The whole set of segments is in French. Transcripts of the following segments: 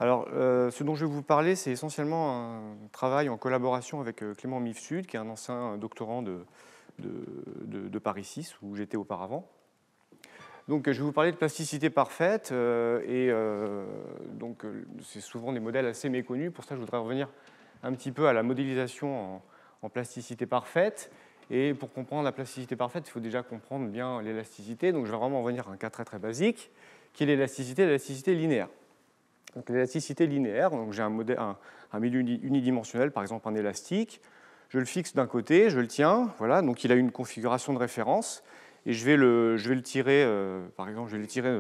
Alors, ce dont je vais vous parler, c'est essentiellement un travail en collaboration avec Clément Mifsud, qui est un ancien doctorant de Paris 6, où j'étais auparavant. Donc, je vais vous parler de plasticité parfaite, c'est souvent des modèles assez méconnus. Pour ça, je voudrais revenir un petit peu à la modélisation en plasticité parfaite. Et pour comprendre la plasticité parfaite, il faut déjà comprendre bien l'élasticité. Donc, je vais vraiment revenir à un cas très très basique, qui est l'élasticité linéaire. Donc, l'élasticité linéaire, j'ai un milieu unidimensionnel, par exemple un élastique. Je le fixe d'un côté, je le tiens, voilà, donc il a une configuration de référence. Et je vais le tirer, par exemple, je vais le tirer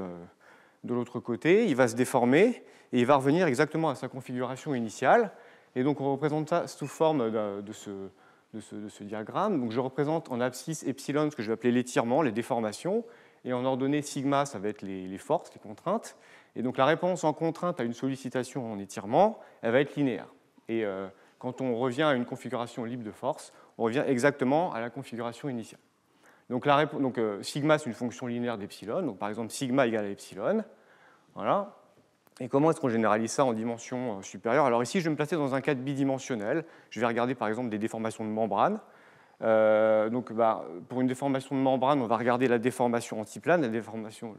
de l'autre côté, il va se déformer et il va revenir exactement à sa configuration initiale. Et donc on représente ça sous forme de ce diagramme. Donc je représente en abscisse epsilon ce que je vais appeler l'étirement, les déformations, et en ordonnée sigma, ça va être les forces, les contraintes. Et donc la réponse en contrainte à une sollicitation en étirement, elle va être linéaire. Et quand on revient à une configuration libre de force, on revient exactement à la configuration initiale. Donc, sigma, c'est une fonction linéaire d'epsilon. Donc, par exemple, sigma égale à epsilon. Voilà. Et comment est-ce qu'on généralise ça en dimension supérieure? Alors ici, je vais me placer dans un cadre bidimensionnel. Je vais regarder, par exemple, des déformations de membrane. Pour une déformation de membrane, on va regarder la déformation antiplane, la déformation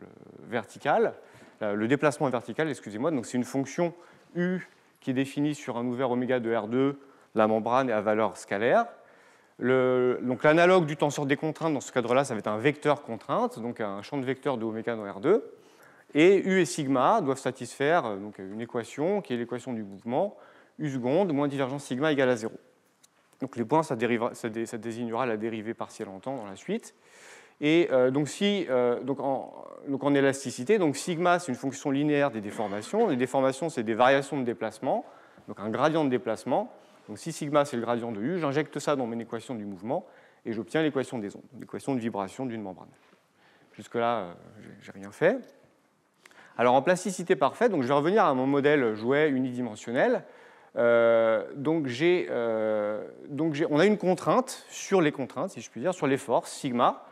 verticale, le déplacement vertical, excusez-moi. Donc, c'est une fonction U qui est définie sur un ouvert oméga de R2, la membrane est à valeur scalaire. Donc l'analogue du tenseur des contraintes dans ce cadre-là, ça va être un vecteur contrainte, donc un champ de vecteur de oméga dans R2. Et U et sigma doivent satisfaire donc, une équation qui est l'équation du mouvement, U seconde moins divergence sigma égale à 0. Donc les points, ça désignera la dérivée partielle en temps dans la suite. Et en élasticité, donc sigma, c'est une fonction linéaire des déformations. Les déformations, c'est des variations de déplacement, donc un gradient de déplacement. Donc si sigma, c'est le gradient de U, j'injecte ça dans mon équation du mouvement et j'obtiens l'équation des ondes, l'équation de vibration d'une membrane. Jusque-là, je n'ai rien fait. Alors en plasticité parfaite, donc je vais revenir à mon modèle jouet unidimensionnel. On a une contrainte sur les contraintes, si je puis dire, sur les forces, sigma,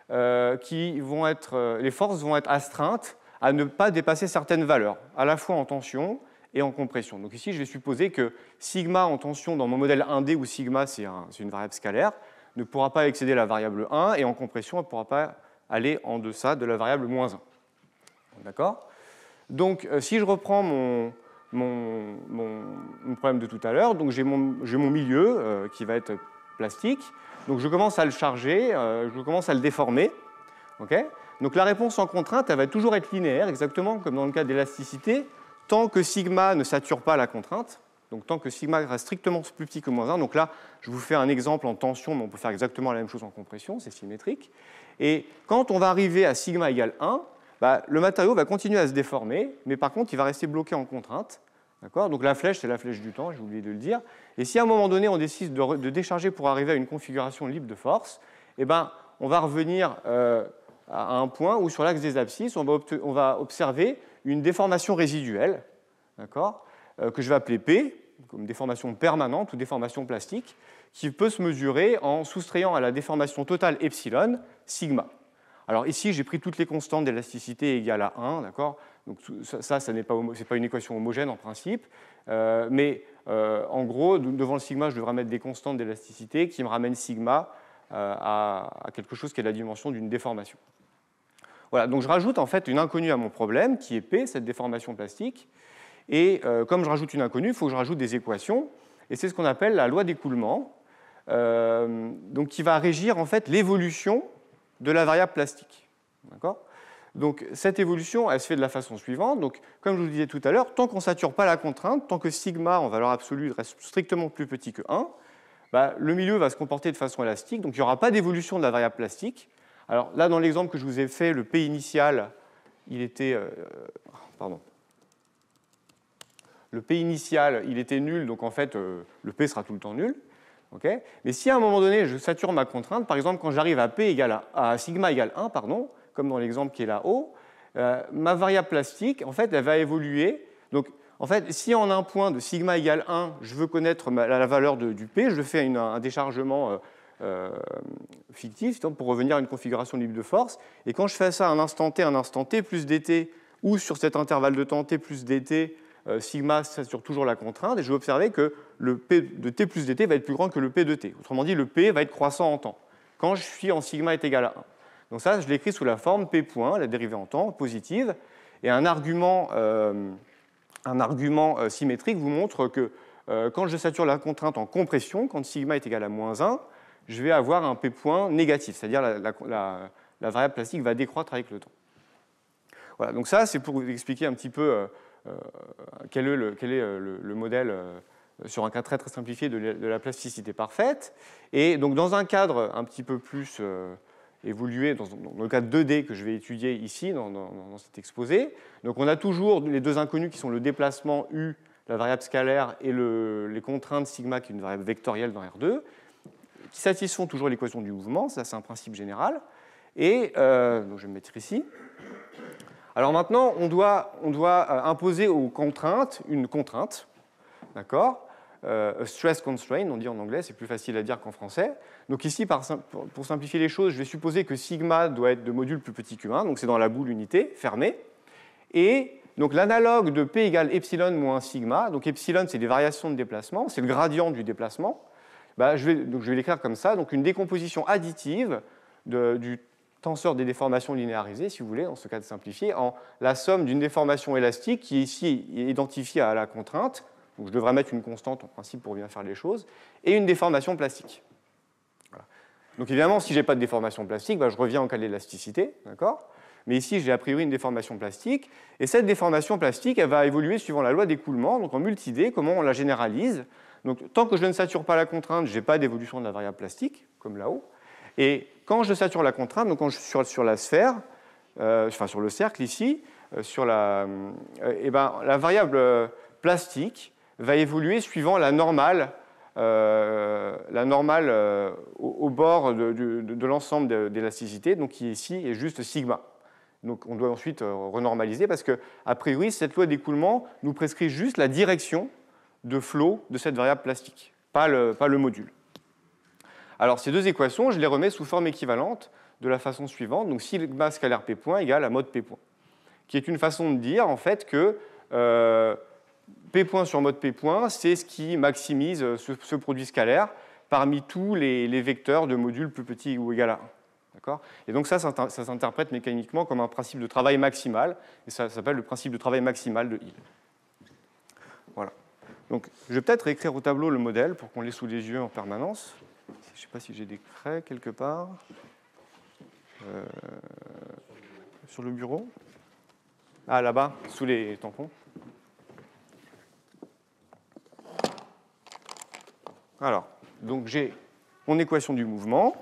les forces vont être astreintes à ne pas dépasser certaines valeurs, à la fois en tension et en compression. Donc ici, je vais supposer que sigma en tension dans mon modèle 1D, où sigma c'est une variable scalaire, ne pourra pas excéder la variable 1, et en compression, elle ne pourra pas aller en deçà de la variable moins 1. D'accord? Donc si je reprends mon problème de tout à l'heure, donc j'ai mon milieu qui va être plastique, donc je commence à le charger, je commence à le déformer. Okay? Donc la réponse en contrainte, elle va toujours être linéaire, exactement comme dans le cas d'élasticité, tant que sigma ne sature pas la contrainte, donc tant que sigma reste strictement plus petit que moins 1. Donc là, je vous fais un exemple en tension, mais on peut faire exactement la même chose en compression, c'est symétrique. Et quand on va arriver à sigma égale 1, le matériau va continuer à se déformer, mais par contre, il va rester bloqué en contrainte. Donc la flèche, c'est la flèche du temps, j'ai oublié de le dire. Et si à un moment donné, on décide de décharger pour arriver à une configuration libre de force, on va revenir à un point où, sur l'axe des abscisses, on va observer une déformation résiduelle, que je vais appeler P, comme déformation permanente ou déformation plastique, qui peut se mesurer en soustrayant à la déformation totale epsilon, sigma. Alors ici, j'ai pris toutes les constantes d'élasticité égales à 1, d'accord? Donc ça n'est pas une équation homogène en principe, mais en gros, devant le sigma, je devrais mettre des constantes d'élasticité qui me ramènent sigma à quelque chose qui est la dimension d'une déformation. Voilà, donc je rajoute en fait une inconnue à mon problème, qui est P, cette déformation plastique, et comme je rajoute une inconnue, il faut que je rajoute des équations, et c'est ce qu'on appelle la loi d'écoulement, donc qui va régir en fait l'évolution de la variable plastique. D'accord? Donc cette évolution, elle se fait de la façon suivante. Donc, comme je vous le disais tout à l'heure, tant qu'on ne sature pas la contrainte, tant que sigma en valeur absolue reste strictement plus petit que 1, le milieu va se comporter de façon élastique, donc il n'y aura pas d'évolution de la variable plastique. Alors là, dans l'exemple que je vous ai fait, le P initial, il était... Le P initial, il était nul, donc en fait, le P sera tout le temps nul. Okay? Mais si à un moment donné, je sature ma contrainte, par exemple, quand j'arrive à sigma égale 1, comme dans l'exemple qui est là-haut, ma variable plastique, en fait, elle va évoluer. Donc, en fait, si en un point de sigma égale 1, je veux connaître la valeur du P, je fais un déchargement fictif pour revenir à une configuration libre de force. Et quand je fais ça à un instant T plus dt, ou sur cet intervalle de temps T plus dt, sigma sature toujours la contrainte, et je vais observer que le P de t plus dt va être plus grand que le P de t. Autrement dit, le P va être croissant en temps, quand je suis en sigma est égal à 1. Donc ça, je l'écris sous la forme P point, la dérivée en temps, positive, et un argument symétrique vous montre que quand je sature la contrainte en compression, quand sigma est égal à moins 1, je vais avoir un P point négatif, c'est-à-dire la variable plastique va décroître avec le temps. Voilà, donc ça, c'est pour vous expliquer un petit peu quel est le modèle sur un cas très, très simplifié de la plasticité parfaite. Et donc, dans un cadre un petit peu plus évolué, dans le cadre 2D que je vais étudier ici, dans cet exposé, donc on a toujours les deux inconnus qui sont le déplacement U, la variable scalaire, et les contraintes sigma, qui est une variable vectorielle dans R2, qui satisfont toujours l'équation du mouvement. Ça, c'est un principe général. Et donc je vais me mettre ici. Alors maintenant, on doit imposer aux contraintes une contrainte, d'accord, a stress constraint, on dit en anglais, c'est plus facile à dire qu'en français. Donc ici, pour simplifier les choses, je vais supposer que sigma doit être de module plus petit q1, donc c'est dans la boule unité, fermée. Et donc l'analogue de P égale epsilon moins sigma, donc epsilon, c'est des variations de déplacement, c'est le gradient du déplacement. Je vais l'écrire comme ça, donc une décomposition additive du tenseur des déformations linéarisées, si vous voulez, dans ce cas de simplifié, en la somme d'une déformation élastique qui ici est identifiée à la contrainte, donc je devrais mettre une constante en principe pour bien faire les choses, et une déformation plastique. Voilà. Donc évidemment, si je n'ai pas de déformation plastique, je reviens en cas d'élasticité, d'accord ? Mais ici, j'ai a priori une déformation plastique, et cette déformation plastique, elle va évoluer suivant la loi d'écoulement, donc en multi-D, comment on la généralise. Donc tant que je ne sature pas la contrainte, je n'ai pas d'évolution de la variable plastique, comme là-haut. Et quand je sature la contrainte, donc quand je suis sur la sphère, sur le cercle ici, la variable plastique va évoluer suivant la normale au bord de l'ensemble d'élasticité, donc qui ici est juste sigma. Donc on doit ensuite renormaliser parce que, a priori, cette loi d'écoulement nous prescrit juste la direction de flot de cette variable plastique, pas le module. Alors ces deux équations, je les remets sous forme équivalente de la façon suivante, donc sigma scalaire P point égale à mode P point, qui est une façon de dire en fait que P point sur mode P point, c'est ce qui maximise ce produit scalaire parmi tous les vecteurs de modules plus petits ou égal à 1. D'accord ? Et donc ça s'interprète mécaniquement comme un principe de travail maximal, et ça s'appelle le principe de travail maximal de Hill. Voilà. Donc je vais peut-être écrire au tableau le modèle pour qu'on l'ait sous les yeux en permanence. Je ne sais pas si j'ai des craies quelque part. Sur le bureau. Ah, là-bas, sous les tampons. Alors, donc j'ai mon équation du mouvement.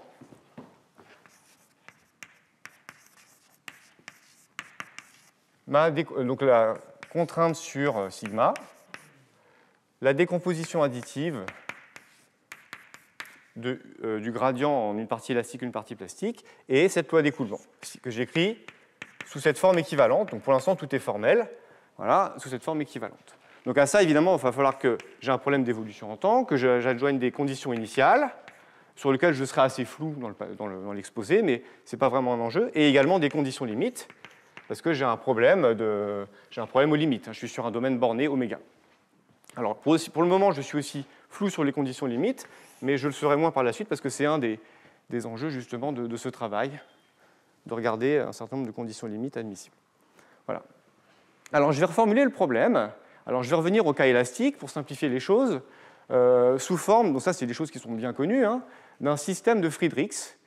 Donc la contrainte sur sigma. La décomposition additive du gradient en une partie élastique, une partie plastique, et cette loi d'écoulement que j'écris sous cette forme équivalente. Donc pour l'instant, tout est formel. Voilà, sous cette forme équivalente. Donc à ça, évidemment, il va falloir que j'ai un problème d'évolution en temps, que j'adjoigne des conditions initiales, sur lesquelles je serai assez flou dans l'exposé, mais ce n'est pas vraiment un enjeu, et également des conditions limites, parce que j'ai un problème aux limites. Je suis sur un domaine borné oméga. Alors pour le moment, je suis aussi flou sur les conditions limites, mais je le serai moins par la suite parce que c'est un des enjeux justement de ce travail, de regarder un certain nombre de conditions limites admissibles. Voilà. Alors je vais reformuler le problème. Alors je vais revenir au cas élastique pour simplifier les choses, sous forme, donc ça c'est des choses qui sont bien connues, d'un système de Friedrichs.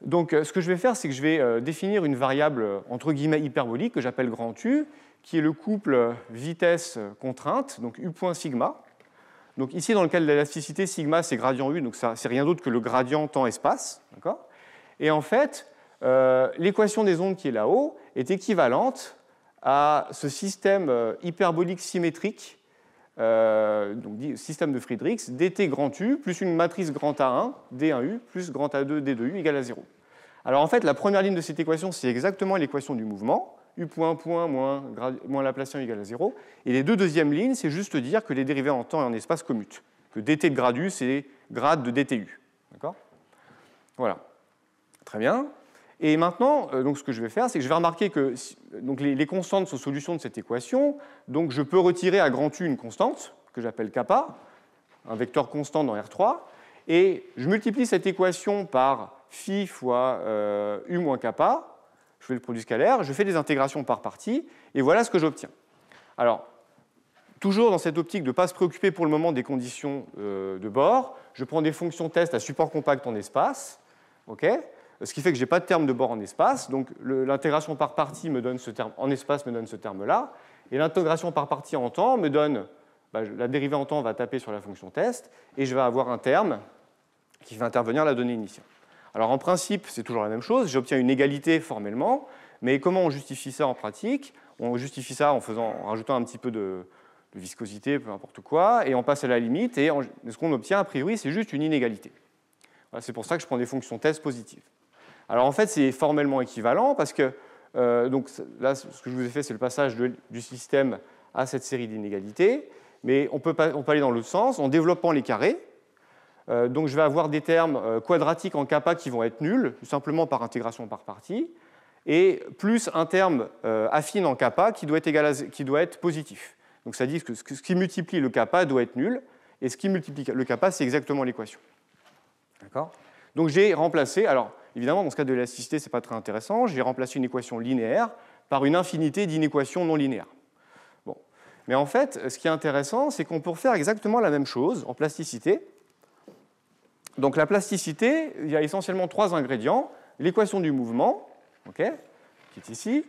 Donc ce que je vais faire, c'est que je vais définir une variable entre guillemets hyperbolique que j'appelle grand U, qui est le couple vitesse-contrainte, donc U point sigma. Donc ici, dans le cas de l'élasticité, sigma, c'est gradient U, donc ça, c'est rien d'autre que le gradient temps-espace. D'accord ? Et en fait, l'équation des ondes qui est là-haut est équivalente à ce système hyperbolique symétrique, donc système de Friedrichs, dt grand U plus une matrice grand A1, D1U, plus grand A2, D2U égale à 0. Alors en fait, la première ligne de cette équation, c'est exactement l'équation du mouvement, U point point moins Laplacien égale à 0. Et les deux deuxièmes lignes, c'est juste dire que les dérivées en temps et en espace commutent. Que dt de grade U, c'est grade de dtu. D'accord ? Voilà. Très bien. Et maintenant, donc, ce que je vais faire, c'est que je vais remarquer que donc, les constantes sont solutions de cette équation. Donc je peux retirer à grand U une constante, que j'appelle kappa, un vecteur constant dans R3. Et je multiplie cette équation par phi fois U moins kappa. Je fais le produit scalaire, je fais des intégrations par partie, et voilà ce que j'obtiens. Alors, toujours dans cette optique de ne pas se préoccuper pour le moment des conditions de bord, je prends des fonctions test à support compact en espace, okay, ce qui fait que je n'ai pas de terme de bord en espace, donc l'intégration par partie me donne ce terme, en espace me donne ce terme-là, et l'intégration par partie en temps me donne, la dérivée en temps va taper sur la fonction test, et je vais avoir un terme qui va intervenir à la donnée initiale. Alors en principe, c'est toujours la même chose, j'obtiens une égalité formellement, mais comment on justifie ça en pratique? On justifie ça en rajoutant un petit peu de viscosité, peu importe quoi, et on passe à la limite, et ce qu'on obtient a priori, c'est juste une inégalité. Voilà, c'est pour ça que je prends des fonctions test positives. Alors en fait, c'est formellement équivalent, parce que donc, là, ce que je vous ai fait, c'est le passage du système à cette série d'inégalités, mais on peut aller dans l'autre sens en développant les carrés. Donc je vais avoir des termes quadratiques en kappa qui vont être nuls, tout simplement par intégration par partie, et plus un terme affine en kappa qui doit être positif. Donc ça dit que ce qui multiplie le kappa doit être nul, et ce qui multiplie le kappa, c'est exactement l'équation. D'accord ? Donc j'ai remplacé, alors évidemment dans ce cas de l'élasticité, ce n'est pas très intéressant, j'ai remplacé une équation linéaire par une infinité d'inéquations non linéaires. Bon. Mais en fait, ce qui est intéressant, c'est qu'on peut refaire exactement la même chose en plasticité. Donc la plasticité, il y a essentiellement trois ingrédients. L'équation du mouvement, okay, qui est ici,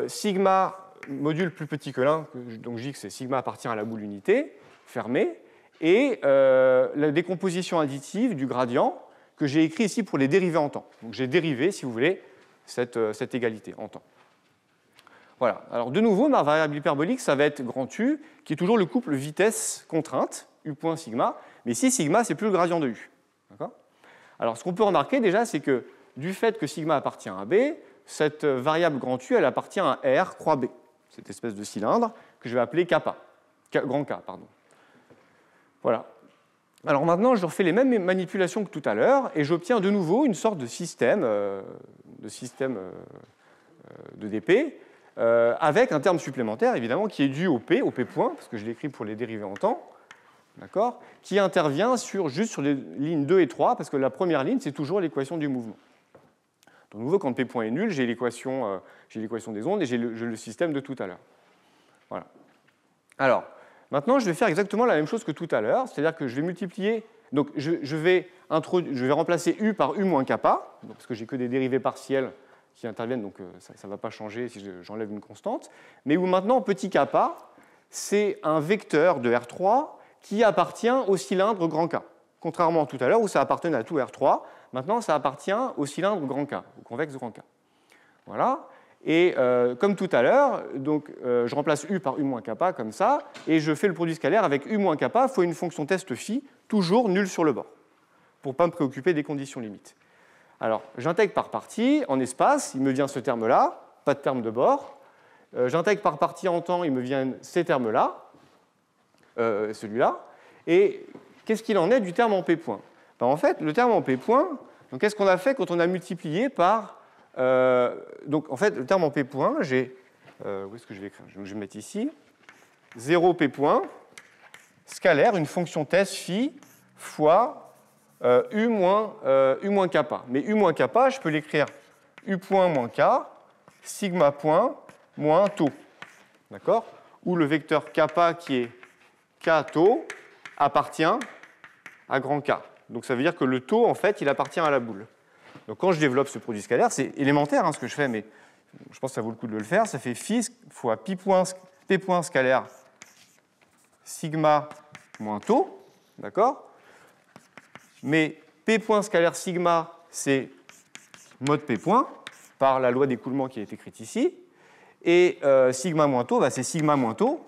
sigma module plus petit que l'1, donc je dis que c'est sigma appartient à la boule unité, fermée, et la décomposition additive du gradient que j'ai écrit ici pour les dérivés en temps. Donc j'ai dérivé, si vous voulez, cette égalité en temps. Voilà. Alors de nouveau, ma variable hyperbolique, ça va être grand U, qui est toujours le couple vitesse-contrainte, U point sigma, mais ici, sigma, c'est plus le gradient de U. Alors ce qu'on peut remarquer déjà, c'est que du fait que sigma appartient à B, cette variable grand U, elle appartient à R croix B, cette espèce de cylindre que je vais appeler kappa, grand K, pardon. Voilà. Alors maintenant, je refais les mêmes manipulations que tout à l'heure, et j'obtiens de nouveau une sorte de système de dp, avec un terme supplémentaire, évidemment, qui est dû au P point, parce que je l'écris pour les dérivés en temps, d'accord, qui intervient juste sur les lignes 2 et 3, parce que la première ligne, c'est toujours l'équation du mouvement. De nouveau, quand P point est nul, j'ai l'équation des ondes et j'ai le système de tout à l'heure. Voilà. Alors, maintenant, je vais faire exactement la même chose que tout à l'heure, c'est-à-dire que je vais multiplier, donc je vais remplacer U par U moins kappa, parce que j'ai que des dérivés partiels qui interviennent, donc ça ne va pas changer si j'enlève une constante, mais où maintenant, petit kappa, c'est un vecteur de R3 qui appartient au cylindre grand K. Contrairement à tout à l'heure où ça appartenait à tout R3, maintenant ça appartient au cylindre grand K, au convexe grand K. Voilà. Et comme tout à l'heure, je remplace U par U moins kappa comme ça, et je fais le produit scalaire avec U moins kappa fois une fonction test phi, toujours nulle sur le bord, pour ne pas me préoccuper des conditions limites. Alors, j'intègre par partie, en espace, il me vient ce terme-là, pas de terme de bord. J'intègre par partie en temps, il me vient ces termes-là, celui-là. Et qu'est-ce qu'il en est du terme en P point? En fait, le terme en P point, qu'est-ce qu'on a fait quand on a multiplié par... donc, en fait, le terme en P point, j'ai... où est-ce que je vais écrire? Je vais mettre ici. 0 P point, scalaire, une fonction test phi, fois U moins kappa. Mais U moins kappa, je peux l'écrire U point moins K, sigma point moins tau. D'accord? Où le vecteur kappa qui est K tau appartient à grand K. Donc ça veut dire que le tau, en fait, il appartient à la boule. Donc quand je développe ce produit scalaire, c'est élémentaire ce que je fais, mais je pense que ça vaut le coup de le faire. Ça fait phi fois P point scalaire sigma moins tau. D'accord? Mais P point scalaire sigma, c'est mode P point, par la loi d'écoulement qui est écrite ici. Et sigma moins tau, c'est sigma moins tau.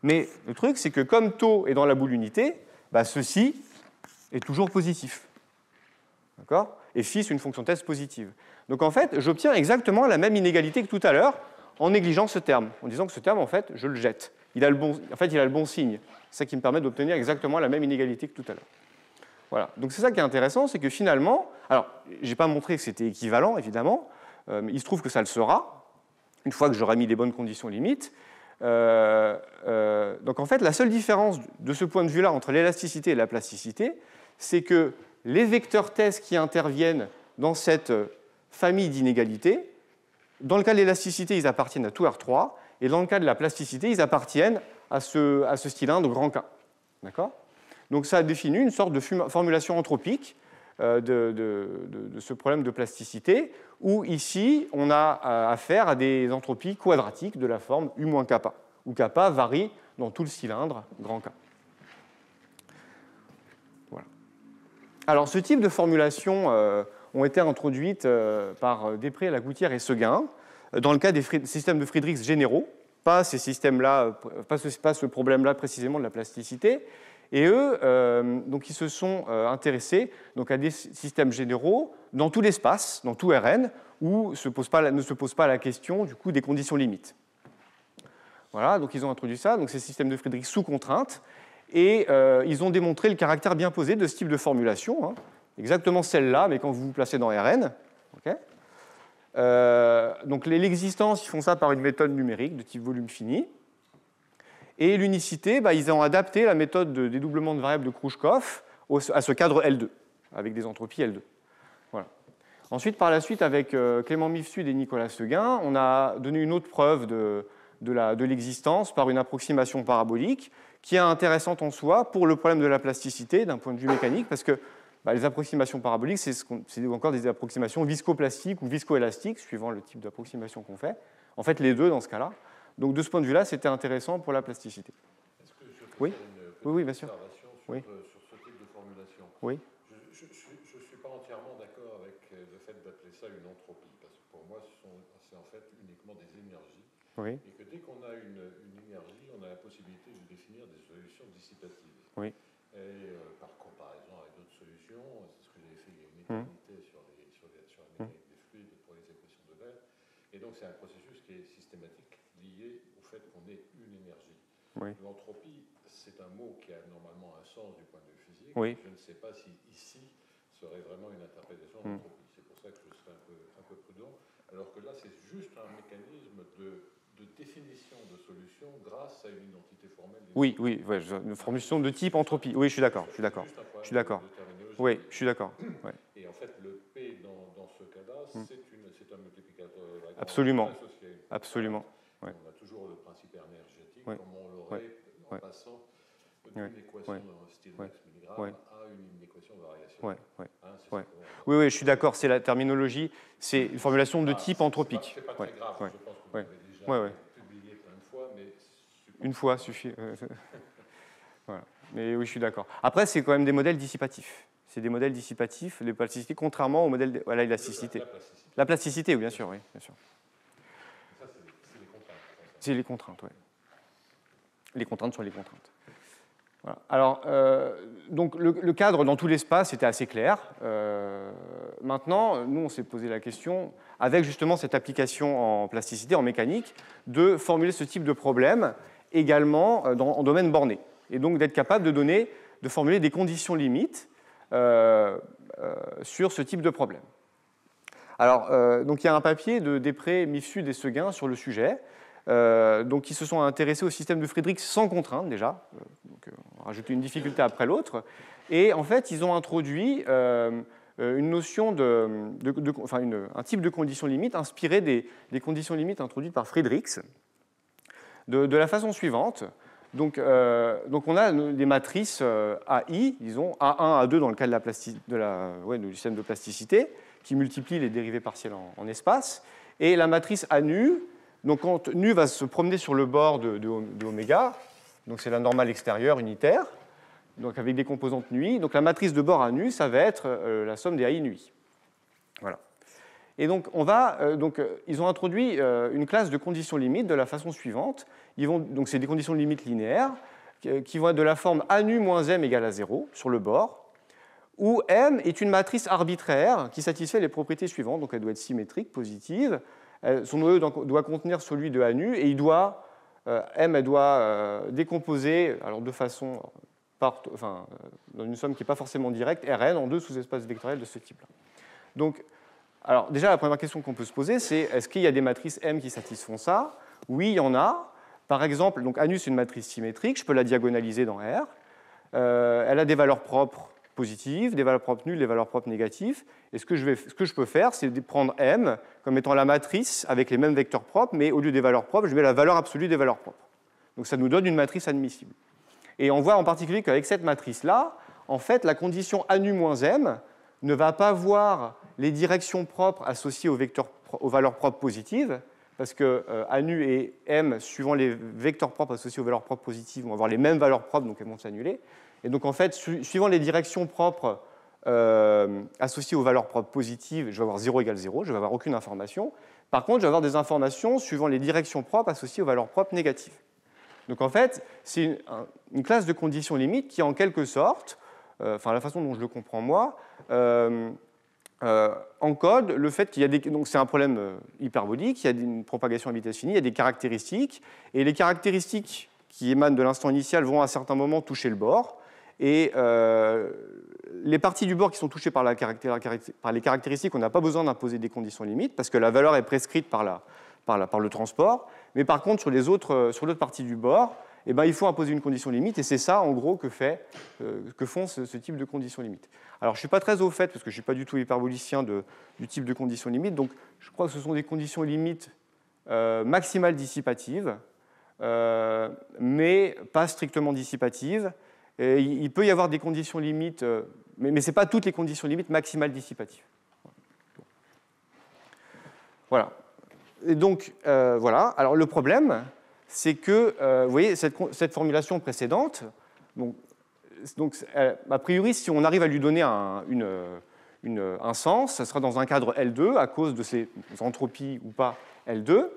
Mais le truc, c'est que comme tau est dans la boule unité, ceci est toujours positif. D'accord? Et phi, c'est une fonction test positive. Donc en fait, j'obtiens exactement la même inégalité que tout à l'heure en négligeant ce terme, en disant que ce terme, en fait, je le jette. Il a le bon signe. C'est ça qui me permet d'obtenir exactement la même inégalité que tout à l'heure. Voilà. Donc c'est ça qui est intéressant, c'est que finalement, alors je n'ai pas montré que c'était équivalent, évidemment, mais il se trouve que ça le sera, une fois que j'aurai mis les bonnes conditions limites. Donc en fait, la seule différence de ce point de vue-là entre l'élasticité et la plasticité, c'est que les vecteurs test qui interviennent dans cette famille d'inégalités, dans le cas de l'élasticité, ils appartiennent à tout R3, et dans le cas de la plasticité, ils appartiennent à ce cylindre grand K. D'accord ? Donc ça définit une sorte de formulation anthropique de ce problème de plasticité, où ici, on a affaire à des entropies quadratiques de la forme U-kappa, où kappa varie dans tout le cylindre grand K. Voilà. Alors, ce type de formulations ont été introduites par Després, Lagoutière et Seguin dans le cas des systèmes de Friedrichs généraux, pas ces systèmes-là, pas ce problème-là précisément de la plasticité. Et eux, donc, ils se sont intéressés donc, à des systèmes généraux dans tout l'espace, dans tout Rn, où ne se pose pas la question du coup, des conditions limites. Voilà, donc ils ont introduit ça, donc ces systèmes de Friedrich sous contrainte, et ils ont démontré le caractère bien posé de ce type de formulation, hein, exactement celle-là, mais quand vous vous placez dans Rn. Okay. Donc l'existence, ils font ça par une méthode numérique de type volume fini. Et l'unicité, ils ont adapté la méthode de dédoublement de variables de Khrouchkov à ce cadre L2, avec des entropies L2. Voilà. Ensuite, par la suite, avec Clément Mifsud et Nicolas Seguin, on a donné une autre preuve de l'existence par une approximation parabolique qui est intéressante en soi pour le problème de la plasticité d'un point de vue mécanique, parce que les approximations paraboliques, c'est encore des approximations viscoplastiques ou viscoélastiques, suivant le type d'approximation qu'on fait. En fait, les deux dans ce cas-là. Donc, de ce point de vue-là, c'était intéressant pour la plasticité. Est-ce que je peux oui faire une bien sûr. Sur ce type de formulation? Oui. Je ne suis pas entièrement d'accord avec le fait d'appeler ça une entropie, parce que pour moi, c'est en fait uniquement des énergies. Oui. Et que dès qu'on a une énergie, on a la possibilité de définir des solutions dissipatives. Oui. Et par comparaison avec d'autres solutions, c'est ce que j'avais fait, il y a une éternité sur la mécanique des fluides pour les équations de l'air. Et donc, c'est un processus qui est systématique, lié au fait qu'on ait une énergie. Oui. L'entropie, c'est un mot qui a normalement un sens du point de vue physique. Oui. Je ne sais pas si ici serait vraiment une interprétation d'entropie. C'est pour ça que je serais un peu prudent. Alors que là, c'est juste un mécanisme de définition de solution grâce à une identité formelle. Oui, une formulation de type entropie. Oui, je suis d'accord. Je suis d'accord. Oui, je suis d'accord. Ouais. Et en fait, le P dans ce cas-là, c'est un multiplicateur. Absolument. Absolument. Ouais. On a toujours le principe énergétique, comme on l'aurait en passant d'une équation style Max-Milligram à une équation de variation. Oui, je suis d'accord, c'est la terminologie, c'est une formulation de type anthropique. C'est pas très grave, je pense que vous l'avez déjà publié plein de fois, mais... Une fois suffit. Voilà. Mais oui, je suis d'accord. Après, c'est quand même des modèles dissipatifs. C'est des modèles dissipatifs, les plasticités, contrairement au modèle de l'élasticité. La plasticité, oui, bien sûr. Ça, c'est les contraintes. C'est les contraintes, oui. Les contraintes sont les contraintes. Voilà. Alors, donc le cadre dans tout l'espace était assez clair. Maintenant, nous, on s'est posé la question, avec justement cette application en plasticité, en mécanique, de formuler ce type de problème également en domaine borné. Et donc d'être capable de formuler des conditions limites sur ce type de problème. Alors, donc il y a un papier de Després, Mifsud et Seguin sur le sujet. Donc, ils se sont intéressés au système de Friedrich sans contrainte, déjà. Donc, on a rajouté une difficulté après l'autre. Et en fait, ils ont introduit une notion un type de condition limite inspiré des conditions limites introduites par Friedrichs de la façon suivante. Donc on a des matrices AI, disons A1, A2 dans le cas du système de plasticité, qui multiplient les dérivées partielles en espace. Et la matrice A nu, donc quand nu va se promener sur le bord de oméga, donc c'est la normale extérieure unitaire, donc avec des composantes nui. Donc la matrice de bord A nu, ça va être la somme des AI nui. Voilà. Et donc ils ont introduit une classe de conditions limites de la façon suivante. Donc c'est des conditions limites linéaires qui vont être de la forme A nu moins M égale à 0 sur le bord, où M est une matrice arbitraire qui satisfait les propriétés suivantes. Donc elle doit être symétrique, positive. Son noyau doit contenir celui de A nu et M doit décomposer alors de façon dans une somme qui n'est pas forcément directe, Rn en deux sous-espaces vectoriels de ce type-là. Donc, alors déjà, la première question qu'on peut se poser, c'est est-ce qu'il y a des matrices M qui satisfont ça? Oui, il y en a. Par exemple, donc ANU, c'est une matrice symétrique, je peux la diagonaliser dans R. Elle a des valeurs propres positives, des valeurs propres nulles, des valeurs propres négatives. Et ce que je peux faire, c'est prendre M comme étant la matrice avec les mêmes vecteurs propres, mais au lieu des valeurs propres, je mets la valeur absolue des valeurs propres. Donc ça nous donne une matrice admissible. Et on voit en particulier qu'avec cette matrice-là, en fait, la condition ANU moins M ne va pas voir les directions propres associées aux valeurs propres positives, parce que ANU et M, suivant les vecteurs propres associés aux valeurs propres positives, vont avoir les mêmes valeurs propres, donc elles vont s'annuler. Et donc, en fait, suivant les directions propres associées aux valeurs propres positives, je vais avoir 0 égale 0, je ne vais avoir aucune information. Par contre, je vais avoir des informations suivant les directions propres associées aux valeurs propres négatives. Donc, en fait, c'est une classe de conditions limites qui, en quelque sorte, la façon dont je le comprends moi, encode le fait qu'il y a des... Donc c'est un problème hyperbolique, il y a une propagation à vitesse finie, il y a des caractéristiques, et les caractéristiques qui émanent de l'instant initial vont à certains moments toucher le bord, et les parties du bord qui sont touchées par les caractéristiques, on n'a pas besoin d'imposer des conditions limites, parce que la valeur est prescrite par le transport, mais par contre sur l'autre partie du bord, eh ben, il faut imposer une condition limite, et c'est ça, en gros, que font ce type de conditions limites. Alors, je ne suis pas très au fait, parce que je ne suis pas du tout hyperbolicien du type de conditions limites, donc je crois que ce sont des conditions limites maximales dissipatives, mais pas strictement dissipatives. Et il peut y avoir des conditions limites, mais ce n'est pas toutes les conditions limites maximales dissipatives. Voilà. Et donc, voilà. Alors, le problème, c'est que, vous voyez, cette formulation précédente, donc, a priori, si on arrive à lui donner un sens, ça sera dans un cadre L2 à cause de ces entropies ou pas L2.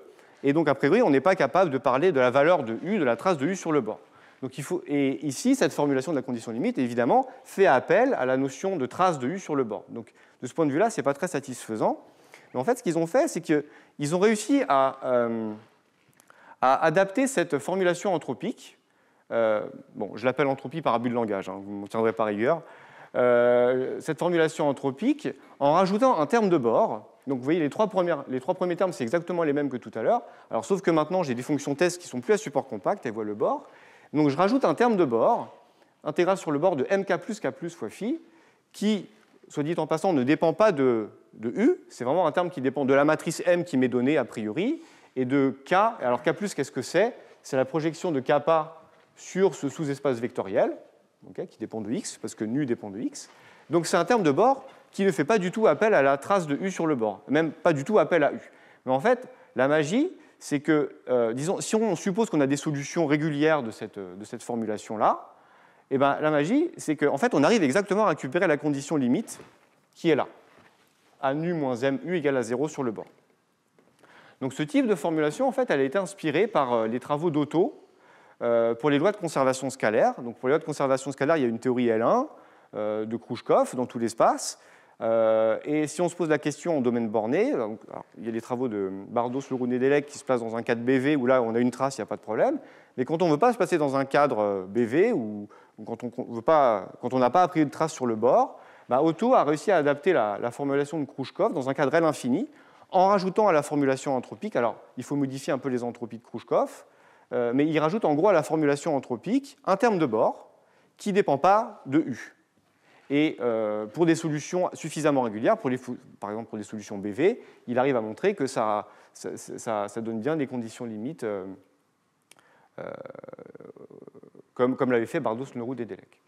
Et donc, a priori, on n'est pas capable de parler de la valeur de U, de la trace de U sur le bord. Donc, et ici, cette formulation de la condition limite, évidemment, fait appel à la notion de trace de U sur le bord. Donc, de ce point de vue-là, ce n'est pas très satisfaisant. Mais en fait, ce qu'ils ont fait, c'est qu'ils ont réussi à adapter cette formulation anthropique. Je l'appelle entropie par abus de langage, hein, vous ne m'en tiendrez pas rigueur. Cette formulation anthropique en rajoutant un terme de bord. Donc vous voyez, les trois premiers termes, c'est exactement les mêmes que tout à l'heure. Alors, sauf que maintenant, j'ai des fonctions test qui sont plus à support compact, elles voient le bord. Donc je rajoute un terme de bord, intégrale sur le bord de mk plus k plus fois phi, qui, soit dit en passant, ne dépend pas de U, c'est vraiment un terme qui dépend de la matrice M qui m'est donnée a priori, et de K. Alors K plus, qu'est-ce que c'est? C'est la projection de kappa sur ce sous-espace vectoriel, okay, qui dépend de X, parce que nu dépend de X. Donc c'est un terme de bord qui ne fait pas du tout appel à la trace de U sur le bord, même pas du tout appel à U. Mais en fait, la magie, c'est que, disons, si on suppose qu'on a des solutions régulières de cette formulation-là, eh ben, la magie, c'est qu'en fait, on arrive exactement à récupérer la condition limite qui est là. A nu moins m u égale à 0 sur le bord. Donc ce type de formulation, en fait, elle a été inspirée par les travaux d'Otto pour les lois de conservation scalaire. Donc pour les lois de conservation scalaire, il y a une théorie L1 de Krouchkov dans tout l'espace. Et si on se pose la question en domaine borné, alors, il y a les travaux de Bardos, Leroux, Nedelec qui se placent dans un cadre BV où là on a une trace, il n'y a pas de problème. Mais quand on ne veut pas se passer dans un cadre BV ou quand on n'a pas a priori de trace sur le bord, Otto a réussi à adapter la formulation de Krouchkov dans un cadre L infini en rajoutant à la formulation anthropique. Alors il faut modifier un peu les entropies de Krouchkov, mais il rajoute en gros à la formulation anthropique un terme de bord qui ne dépend pas de U. Et pour des solutions suffisamment régulières, par exemple pour des solutions BV, il arrive à montrer que ça donne bien des conditions limites comme l'avait fait Bardos, Leroux, Nedelec.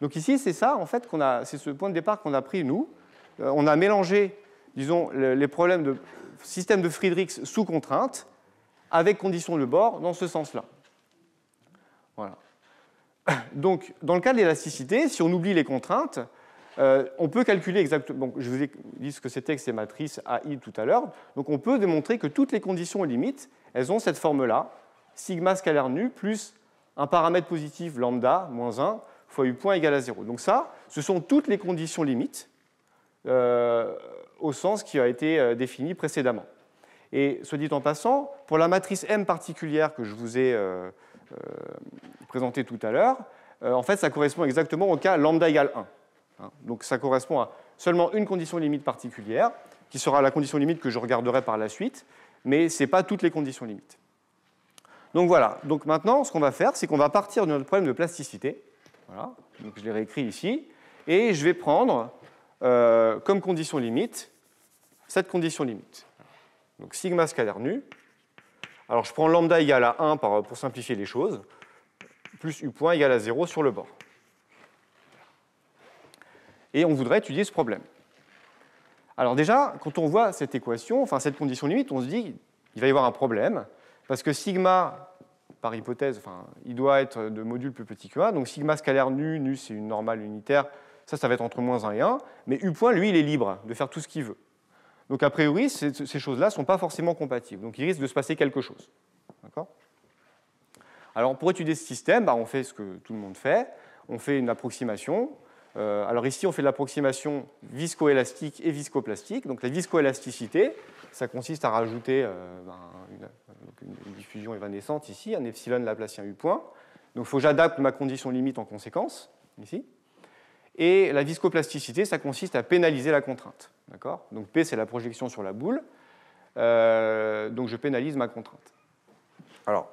Donc ici, c'est ça, en fait, c'est ce point de départ qu'on a pris, nous. On a mélangé, disons, les problèmes de système de Friedrichs sous contrainte avec conditions de bord dans ce sens-là. Voilà. Donc, dans le cas de l'élasticité, si on oublie les contraintes, on peut calculer exactement. Donc, je vous ai dit ce que c'était que ces matrices AI tout à l'heure. Donc, on peut démontrer que toutes les conditions limites, elles ont cette forme-là, sigma scalaire nu plus un paramètre positif lambda moins 1 fois U point égale à 0. Donc, ça, ce sont toutes les conditions limites au sens qui a été défini précédemment. Et soit dit en passant, pour la matrice M particulière que je vous ai présentée tout à l'heure, en fait, ça correspond exactement au cas lambda égale 1. Hein. Donc ça correspond à seulement une condition limite particulière, qui sera la condition limite que je regarderai par la suite, mais ce n'est pas toutes les conditions limites. Donc voilà, donc maintenant, ce qu'on va faire, c'est qu'on va partir de notre problème de plasticité. Voilà. Donc je l'ai réécrit ici, et je vais prendre comme condition limite cette condition limite. Donc sigma scalaire nu. Alors je prends lambda égale à 1 pour simplifier les choses, plus u point égale à 0 sur le bord. Et on voudrait étudier ce problème. Alors déjà, quand on voit cette équation, enfin cette condition limite, on se dit qu'il va y avoir un problème, parce que sigma, par hypothèse, enfin, il doit être de module plus petit que 1, donc sigma scalaire nu, nu c'est une normale unitaire, ça va être entre moins 1 et 1, mais u point, lui, il est libre de faire tout ce qu'il veut. Donc a priori, ces choses-là ne sont pas forcément compatibles, donc il risque de se passer quelque chose. D'accord ? Alors pour étudier ce système, on fait ce que tout le monde fait, on fait une approximation. Alors ici, on fait de l'approximation viscoélastique et viscoplastique. Donc la viscoélasticité, ça consiste à rajouter une diffusion évanescente ici, un epsilon laplacien u point. Donc il faut que j'adapte ma condition limite en conséquence, ici. Et la viscoplasticité, ça consiste à pénaliser la contrainte. D'accord ? Donc P, c'est la projection sur la boule. Donc je pénalise ma contrainte. Alors,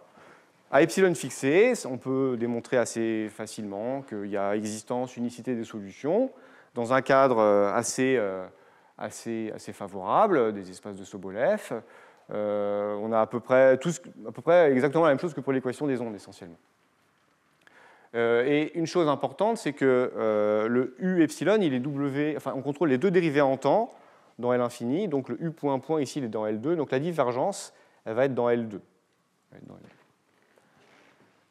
à epsilon fixé, on peut démontrer assez facilement qu'il y a existence, unicité des solutions dans un cadre assez favorable, des espaces de Sobolev. On a à peu près exactement la même chose que pour l'équation des ondes, essentiellement. Et une chose importante, c'est que le U epsilon, il est W, enfin, on contrôle les deux dérivés en temps dans L infini, donc le U point point ici, il est dans L2, donc la divergence, elle va être dans L2.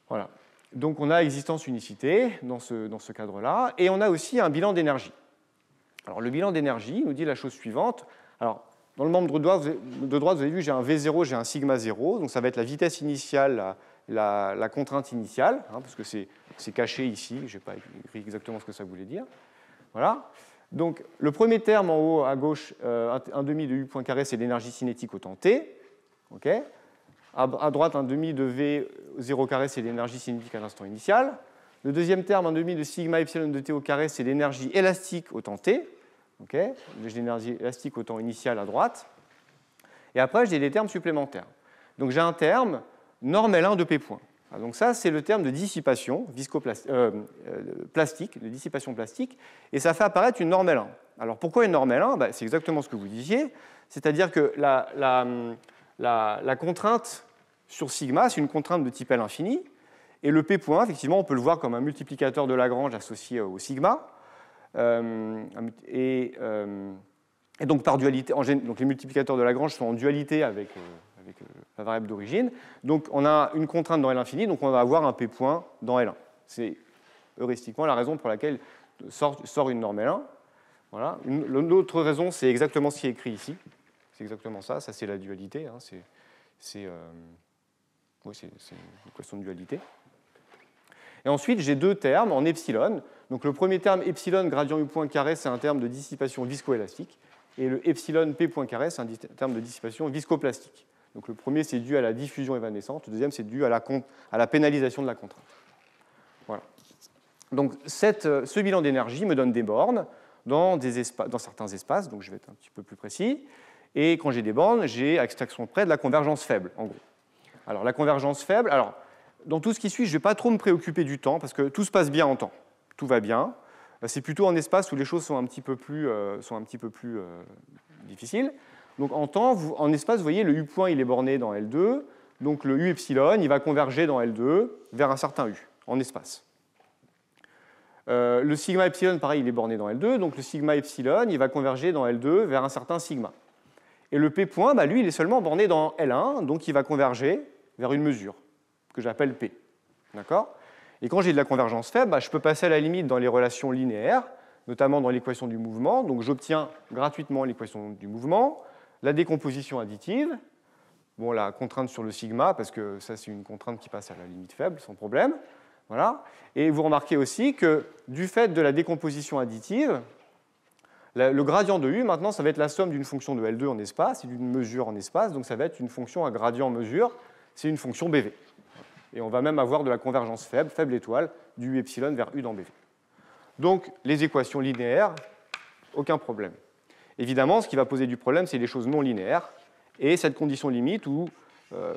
Voilà. Donc on a existence unicité dans ce cadre-là, et on a aussi un bilan d'énergie. Alors le bilan d'énergie nous dit la chose suivante. Alors dans le membre de droite, vous avez vu, j'ai un V0, j'ai un sigma 0, donc ça va être la vitesse initiale, la contrainte initiale, parce que c'est caché ici, je n'ai pas écrit exactement ce que ça voulait dire. Voilà. Donc le premier terme en haut à gauche, 1 demi de U point carré, c'est l'énergie cinétique au temps t. Okay. À droite, 1 demi de V0 carré, c'est l'énergie cinétique à l'instant initial. Le deuxième terme, 1 demi de sigma epsilon de t au carré, c'est l'énergie élastique au temps t. Okay. J'ai l'énergie élastique au temps initial à droite. Et après, j'ai des termes supplémentaires. Donc j'ai un terme norme L1 de P point. Donc ça, c'est le terme de dissipation plastique, de dissipation plastique, et ça fait apparaître une norme L1. Alors pourquoi une norme L1 ? C'est exactement ce que vous disiez, c'est-à-dire que la contrainte sur sigma, c'est une contrainte de type L infini, et le P point, effectivement, on peut le voir comme un multiplicateur de Lagrange associé au sigma, et donc par dualité, donc les multiplicateurs de Lagrange sont en dualité avec la variable d'origine. Donc on a une contrainte dans L infini, donc on va avoir un P point dans L1. C'est heuristiquement la raison pour laquelle sort une norme L1. Voilà. L'autre raison, c'est exactement ce qui est écrit ici. C'est exactement ça, c'est la dualité. C'est une question de dualité. Et ensuite, j'ai deux termes en epsilon. Donc le premier terme, epsilon gradient U point carré, c'est un terme de dissipation viscoélastique. Et le epsilon P point carré, c'est un terme de dissipation viscoplastique. Donc le premier, c'est dû à la diffusion évanescente. Le deuxième, c'est dû à la pénalisation de la contrainte. Voilà. Donc ce bilan d'énergie me donne des bornes dans certains espaces. Donc je vais être un petit peu plus précis. Et quand j'ai des bornes, j'ai, à extraction près, de la convergence faible, en gros. Alors la convergence faible, dans tout ce qui suit, je ne vais pas trop me préoccuper du temps, parce que tout se passe bien en temps. Tout va bien. C'est plutôt en espace où les choses sont un petit peu plus difficiles. Donc en temps, en espace, vous voyez, le U point, il est borné dans L2. Donc le U epsilon, il va converger dans L2 vers un certain U, en espace. Le sigma epsilon, pareil, il est borné dans L2. Donc le sigma epsilon, il va converger dans L2 vers un certain sigma. Et le P point, lui, il est seulement borné dans L1, donc il va converger vers une mesure, que j'appelle P. D'accord ? Et quand j'ai de la convergence faible, je peux passer à la limite dans les relations linéaires, notamment dans l'équation du mouvement. Donc j'obtiens gratuitement l'équation du mouvement, la décomposition additive, la contrainte sur le sigma, parce que ça c'est une contrainte qui passe à la limite faible, sans problème. Voilà. Et vous remarquez aussi que du fait de la décomposition additive, le gradient de U, maintenant, ça va être la somme d'une fonction de L2 en espace et d'une mesure en espace, donc ça va être une fonction à gradient mesure, c'est une fonction BV. Et on va même avoir de la convergence faible, faible étoile, du U epsilon vers U dans BV. Donc, les équations linéaires, aucun problème. Évidemment, ce qui va poser du problème, c'est les choses non linéaires, et cette condition limite où,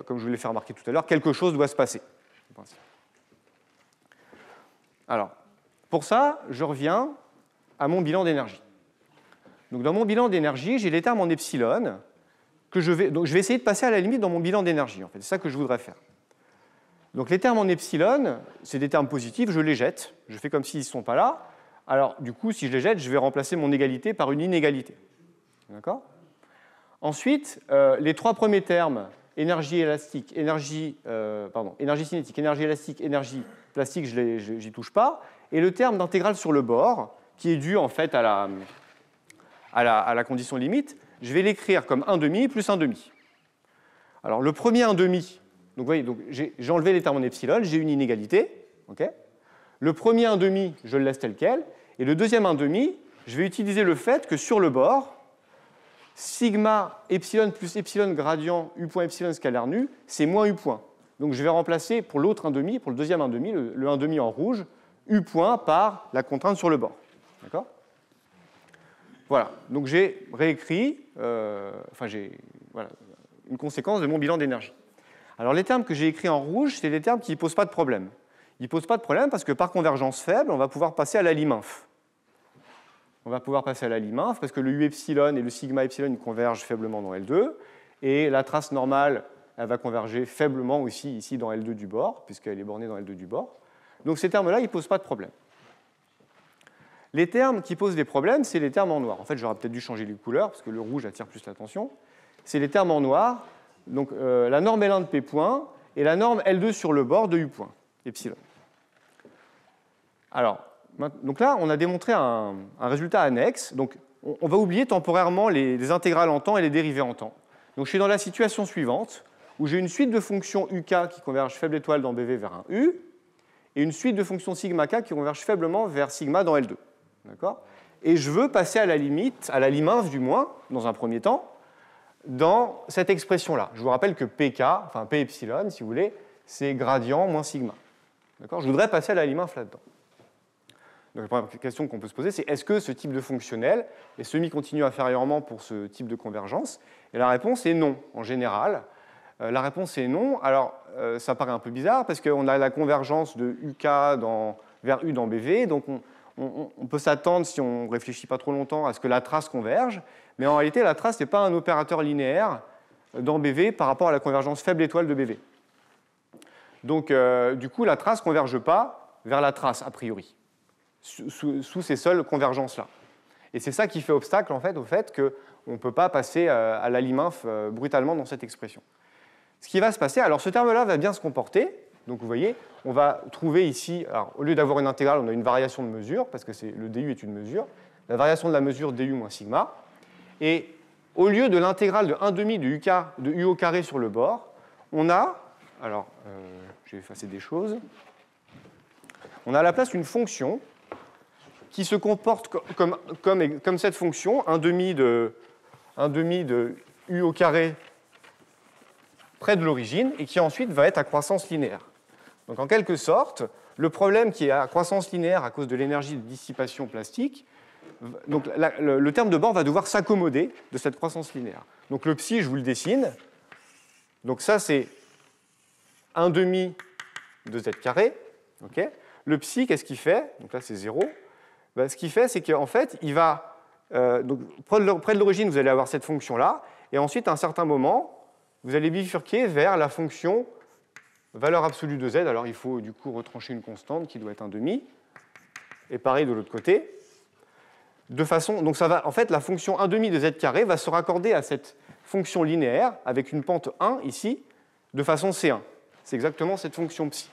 comme je vous l'ai fait remarquer tout à l'heure, quelque chose doit se passer. Alors, pour ça, je reviens à mon bilan d'énergie. Donc, dans mon bilan d'énergie, j'ai les termes en epsilon que je vais essayer de passer à la limite dans mon bilan d'énergie. En fait, c'est ça que je voudrais faire. Donc, les termes en epsilon, c'est des termes positifs, je les jette. Je fais comme s'ils ne sont pas là. Alors, du coup, si je les jette, je vais remplacer mon égalité par une inégalité. D'accord ? Ensuite, les trois premiers termes, énergie élastique, énergie cinétique, énergie élastique, énergie plastique, je n'y touche pas. Et le terme d'intégrale sur le bord, qui est dû en fait à la condition limite, je vais l'écrire comme 1,5 plus 1,5. Alors, le premier 1,5, donc, vous voyez, j'ai enlevé les termes en epsilon, j'ai une inégalité. Okay, le premier 1,5, je le laisse tel quel. Et le deuxième 1,5, je vais utiliser le fait que sur le bord, sigma epsilon plus epsilon gradient u point epsilon scalaire nu, c'est moins u point. Donc je vais remplacer pour l'autre 1,5, pour le deuxième 1,5, le 1,5 en rouge, u point par la contrainte sur le bord. D'accord ? Voilà, donc j'ai réécrit voilà, une conséquence de mon bilan d'énergie. Alors les termes que j'ai écrits en rouge, c'est des termes qui ne posent pas de problème. Ils ne posent pas de problème parce que par convergence faible, on va pouvoir passer à la lim inf. On va pouvoir passer à la lim inf parce que le u epsilon et le sigma epsilon ils convergent faiblement dans L2 et la trace normale elle va converger faiblement aussi ici dans L2 du bord puisqu'elle est bornée dans L2 du bord. Donc ces termes-là, ils ne posent pas de problème. Les termes qui posent des problèmes, c'est les termes en noir. En fait, j'aurais peut-être dû changer les couleurs parce que le rouge attire plus l'attention. C'est les termes en noir. Donc la norme L1 de P point et la norme L2 sur le bord de U point, epsilon. Alors, donc là, on a démontré un résultat annexe. Donc, on va oublier temporairement les intégrales en temps et les dérivées en temps. Donc, je suis dans la situation suivante, où j'ai une suite de fonctions UK qui convergent faible étoile dans BV vers un U, et une suite de fonctions sigma K qui convergent faiblement vers sigma dans L2. D'accord ? Et je veux passer à la limite, à la lim inf du moins, dans un premier temps, dans cette expression-là. Je vous rappelle que PK, enfin P epsilon, si vous voulez, c'est gradient moins sigma. D'accord ? Je voudrais passer à la lim inf là-dedans. Donc la première question qu'on peut se poser, c'est est-ce que ce type de fonctionnel est semi-continu inférieurement pour ce type de convergence ? Et la réponse est non, en général. La réponse est non. Alors, ça paraît un peu bizarre parce qu'on a la convergence de UK vers U dans BV, donc on peut s'attendre, si on ne réfléchit pas trop longtemps, à ce que la trace converge, mais en réalité, la trace n'est pas un opérateur linéaire dans BV par rapport à la convergence faible étoile de BV. Donc, du coup, la trace ne converge pas vers la trace, a priori, sous ces seules convergences-là. Et c'est ça qui fait obstacle, en fait, au fait qu'on ne peut pas passer à la lim inf brutalement dans cette expression. Ce qui va se passer, alors ce terme-là va bien se comporter. Donc vous voyez, on va trouver ici, alors, au lieu d'avoir une intégrale, on a une variation de mesure, parce que le du est une mesure. La variation de la mesure du moins sigma. Et au lieu de l'intégrale de 1,5 de u au carré sur le bord, on a, alors je vais effacer des choses, on a à la place une fonction qui se comporte comme cette fonction, 1,5 de u au carré près de l'origine, et qui ensuite va être à croissance linéaire. Donc en quelque sorte, le problème qui est à croissance linéaire à cause de l'énergie de dissipation plastique, donc le terme de bord va devoir s'accommoder de cette croissance linéaire. Donc le psi, je vous le dessine. Donc ça, c'est 1,5 de z carré. Okay. Le psi, qu'est-ce qu'il fait? Donc là, c'est 0. Ben, ce qu'il fait, c'est qu'en fait, il va... donc, près de l'origine, vous allez avoir cette fonction-là. Et ensuite, à un certain moment, vous allez bifurquer vers la fonction valeur absolue de z. Alors, il faut du coup retrancher une constante qui doit être 1,5. Et pareil de l'autre côté. De façon, donc ça va, en fait, la fonction 1,5 de z carré va se raccorder à cette fonction linéaire avec une pente 1 ici, de façon C1. C'est exactement cette fonction psi.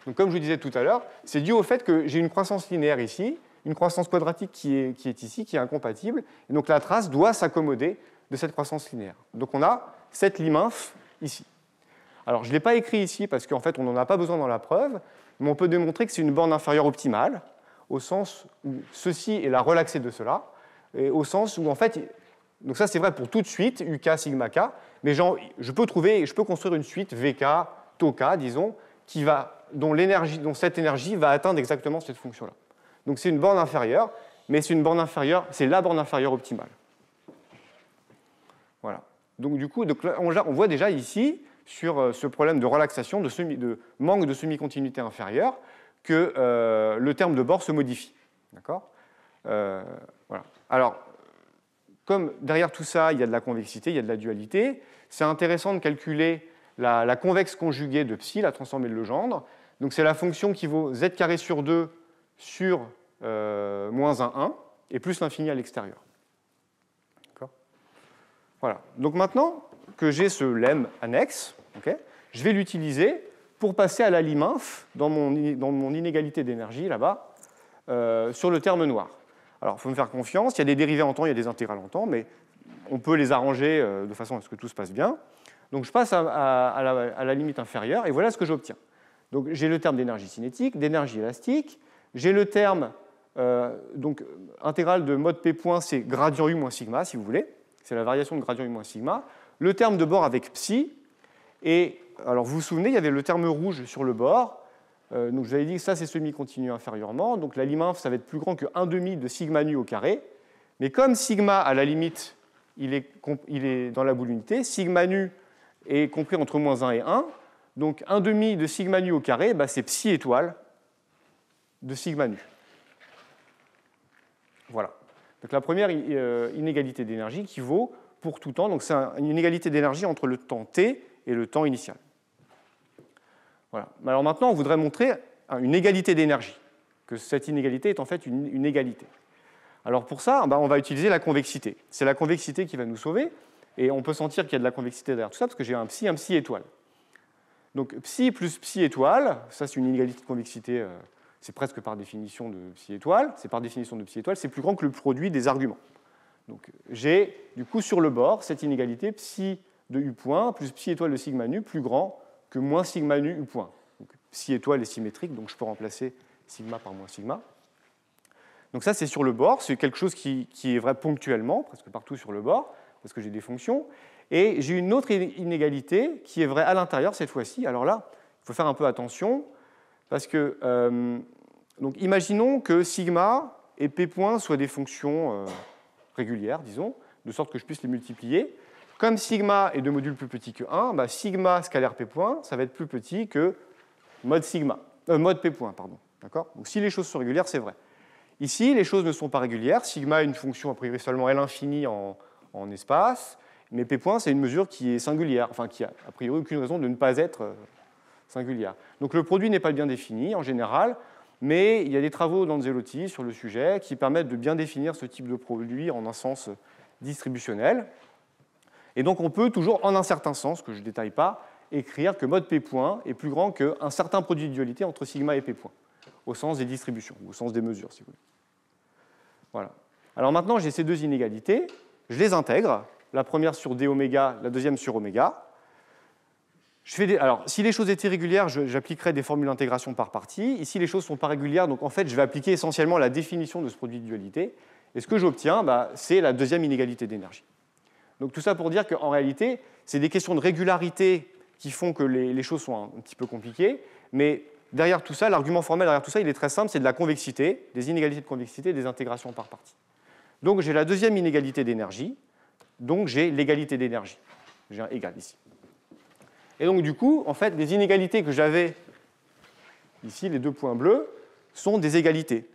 Donc, comme je vous disais tout à l'heure, c'est dû au fait que j'ai une croissance linéaire ici, une croissance quadratique qui est ici, qui est incompatible. Et donc, la trace doit s'accommoder de cette croissance linéaire. Donc, on a cette lim inf ici. Alors, je ne l'ai pas écrit ici parce qu'en fait, on n'en a pas besoin dans la preuve, mais on peut démontrer que c'est une borne inférieure optimale, au sens où ceci est la relaxée de cela, et au sens où, en fait, donc ça, c'est vrai pour toute suite, UK, sigma K, mais je peux construire une suite VK tau k, disons, dont cette énergie va atteindre exactement cette fonction-là. Donc c'est une borne inférieure, mais c'est la borne inférieure optimale. Voilà. Donc du coup, on voit déjà ici, sur ce problème de relaxation, de manque de semi-continuité inférieure, que le terme de bord se modifie. D'accord ? Voilà. Alors, comme derrière tout ça, il y a de la convexité, il y a de la dualité, c'est intéressant de calculer la convexe conjuguée de psi, la transformée de Legendre. Donc c'est la fonction qui vaut z carré sur 2 sur moins 1 et plus l'infini à l'extérieur. D'accord ? Voilà. Donc maintenant que j'ai ce lemme annexe, okay, je vais l'utiliser pour passer à la lim inf dans mon inégalité d'énergie là-bas sur le terme noir. Alors il faut me faire confiance, il y a des dérivés en temps, il y a des intégrales en temps, mais on peut les arranger de façon à ce que tout se passe bien. Donc je passe à la limite inférieure et voilà ce que j'obtiens. Donc j'ai le terme d'énergie cinétique, d'énergie élastique, j'ai le terme intégrale de mode P point, c'est gradient U moins sigma, si vous voulez. C'est la variation de gradient U moins sigma. Le terme de bord avec psi. Et alors vous vous souvenez, il y avait le terme rouge sur le bord. Donc je vous avais dit que ça, c'est semi-continu inférieurement. Donc la lim inf, ça va être plus grand que 1/2 de sigma nu au carré. Mais comme sigma, à la limite, il est dans la boule unité, sigma nu est compris entre moins 1 et 1. Donc 1/2 de sigma nu au carré, bah, c'est psi étoile de sigma nu. Voilà. Donc la première inégalité d'énergie qui vaut pour tout temps. Donc c'est une inégalité d'énergie entre le temps t et le temps initial. Voilà. Alors maintenant, on voudrait montrer une égalité d'énergie, que cette inégalité est en fait une égalité. Alors pour ça, on va utiliser la convexité. C'est la convexité qui va nous sauver, et on peut sentir qu'il y a de la convexité derrière tout ça, parce que j'ai un psi étoile. Donc psi plus psi étoile, ça c'est une inégalité de convexité, c'est presque par définition de psi étoile, c'est plus grand que le produit des arguments. Donc j'ai du coup sur le bord cette inégalité psi de U point plus psi étoile de sigma nu plus grand que moins sigma nu U point. Donc, psi étoile est symétrique, donc je peux remplacer sigma par moins sigma. Donc ça c'est sur le bord, c'est quelque chose qui est vrai ponctuellement, presque partout sur le bord, parce que j'ai des fonctions. Et j'ai une autre inégalité qui est vraie à l'intérieur cette fois-ci. Alors là, il faut faire un peu attention, parce que donc imaginons que sigma et p point soient des fonctions régulières, disons, de sorte que je puisse les multiplier. Comme sigma est de module plus petit que 1, bah, sigma scalaire p point, ça va être plus petit que mode p point. Pardon. D'accord ? Donc si les choses sont régulières, c'est vrai. Ici, les choses ne sont pas régulières. Sigma est une fonction a priori seulement L infini en espace, mais p point, c'est une mesure qui est singulière, enfin qui a a priori aucune raison de ne pas être singulière. Donc le produit n'est pas bien défini en général, mais il y a des travaux d'Anzelotti sur le sujet qui permettent de bien définir ce type de produit en un sens distributionnel. Et donc on peut toujours, en un certain sens, que je ne détaille pas, écrire que mode P point est plus grand qu'un certain produit de dualité entre sigma et P point, au sens des distributions, au sens des mesures, si vous voulez. Voilà. Alors maintenant, j'ai ces deux inégalités, je les intègre, la première sur d oméga, la deuxième sur oméga. Alors, si les choses étaient régulières, j'appliquerais des formules d'intégration par partie. Ici, les choses ne sont pas régulières, donc en fait, je vais appliquer essentiellement la définition de ce produit de dualité. Et ce que j'obtiens, c'est la deuxième inégalité d'énergie. Donc tout ça pour dire qu'en réalité, c'est des questions de régularité qui font que les choses sont un petit peu compliquées, mais derrière tout ça, l'argument formel derrière tout ça, il est très simple, c'est de la convexité, des inégalités de convexité, des intégrations par partie. Donc j'ai la deuxième inégalité d'énergie, donc j'ai l'égalité d'énergie. J'ai un égal ici. Et donc du coup, en fait, les inégalités que j'avais ici, les deux points bleus, sont des égalités.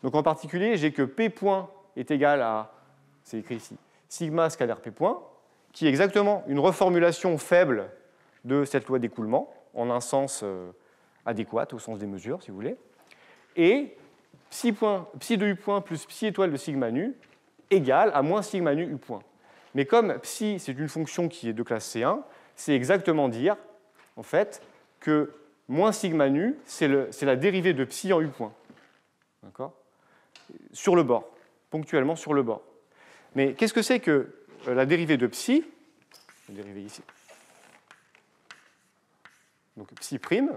Donc en particulier, j'ai que P point est égal à, c'est écrit ici, sigma scalaire P point, qui est exactement une reformulation faible de cette loi d'écoulement, en un sens adéquat, au sens des mesures, si vous voulez. Et psi de U point plus psi étoile de sigma nu égale à moins sigma nu U point. Mais comme psi, c'est une fonction qui est de classe C1, c'est exactement dire, en fait, que moins sigma nu, c'est la dérivée de psi en U point. D'accord ? Sur le bord, ponctuellement sur le bord. Mais qu'est-ce que c'est que la dérivée de psi ? La dérivée ici. Donc psi prime.